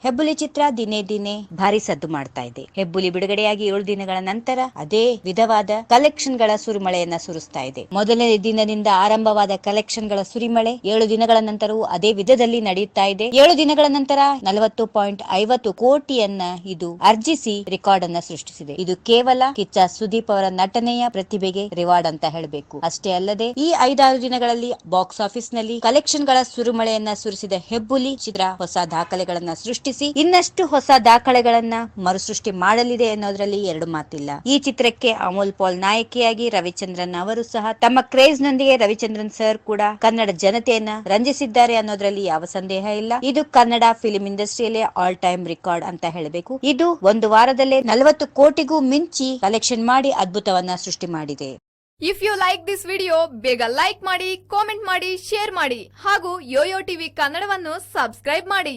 ಹೆಬ್ಬುಲಿ ಚಿತ್ರ ದಿನೇ ದಿನೇ ಭಾರಿ ಸದ್ದು ಮಾಡ್ತಾ ಇದೆ. ಹೆಬ್ಬುಲಿ ಬಿಡುಗಡೆಯಾಗಿ 7 ದಿನಗಳ ನಂತರ ಅದೇ ವಿಧವಾದ ಕಲೆಕ್ಷನ್ ಗಳ ಸುರಿಮಳೆಯನ್ನ ಸುರಿಸ್ತಾ ಇದೆ. ಮೊದಲನೇ ದಿನದಿಂದ ಆರಂಭವಾದ ಕಲೆಕ್ಷನ್ ಗಳ ಸುರಿಮಳೆ 7 ದಿನಗಳ ನಂತರವೂ ಅದೇ ವಿಧದಲ್ಲಿ ನಡೆಯುತ್ತಾ ಇದೆ. 7 ದಿನಗಳ ನಂತರ 40.50 ಕೋಟಿಯನ್ನ ಇದು ಅರ್ಜಿಸಿ ರೆಕಾರ್ಡ್ ಅನ್ನ ಸೃಷ್ಟಿಸಿದೆ. ಇದು ಕೇವಲ ಕಿಚ್ಚ ಸುದೀಪ್ ಅವರ ನಟನೆಯ ಪ್ರತಿಭೆಗೆ ರಿವಾರ್ಡ್ ಅಂತ ಹೇಳಬೇಕು. ಅಷ್ಟೇ ಅಲ್ಲದೆ ಈ 5-6 ದಿನಗಳಲ್ಲಿ ಬಾಕ್ಸ್ ಆಫೀಸ್ ನಲ್ಲಿ ಕಲೆಕ್ಷನ್ ಗಳ ಸುರಿಮಳೆಯನ್ನ ಸುರಿಸಿದ ಹೆಬ್ಬುಲಿ ಚಿತ್ರ ಹೊಸ ದಾಖಲೆಗಳನ್ನ ಸೃಷ್ಟಿಸಿ ಇನ್ನಷ್ಟು ಹೊಸ ದಾಖಲೆಗಳನ್ನ ಮರುಸೃಷ್ಟಿ ಮಾಡಲಿದೆ ಅನ್ನೋದ್ರಲ್ಲಿ ಎರಡು ಮಾತಿಲ್ಲ. ಈ ಚಿತ್ರಕ್ಕೆ ಅಮೋಲ್ ಪಾಲ್ ನಾಯಕಿಯಾಗಿ ರವಿಚಂದ್ರನ್ ಅವರು ಸಹ ತಮ್ಮ ಕ್ರೇಜ್ ನೊಂದಿಗೆ ರವಿಚಂದ್ರನ್ ಸರ್ ಕೂಡ ಕನ್ನಡ ಜನತೆಯನ್ನ ರಂಜಿಸಿದ್ದಾರೆ ಅನ್ನೋದ್ರಲ್ಲಿ ಯಾವ ಸಂದೇಹ ಇಲ್ಲ. ಇದು ಕನ್ನಡ ಫಿಲ್ಮ್ ಇಂಡಸ್ಟ್ರಿಯಲ್ಲೇ ಆಲ್ ಟೈಮ್ ರೆಕಾರ್ಡ್ ಅಂತ ಹೇಳಬೇಕು. ಇದು ಒಂದು ವಾರದಲ್ಲೇ 40 ಕೋಟಿಗೂ ಮಿಂಚಿ ಕಲೆಕ್ಷನ್ ಮಾಡಿ ಅದ್ಭುತವನ್ನ ಸೃಷ್ಟಿ ಮಾಡಿದೆ. If you like this video ಬೇಗ ಲೈಕ್ ಮಾಡಿ, ಕಾಮೆಂಟ್ ಮಾಡಿ, ಶೇರ್ ಮಾಡಿ ಹಾಗೂ ಯೋಯೋ ಟಿವಿ ಕನ್ನಡವನ್ನು ಸಬ್ಸ್ಕ್ರೈಬ್ ಮಾಡಿ.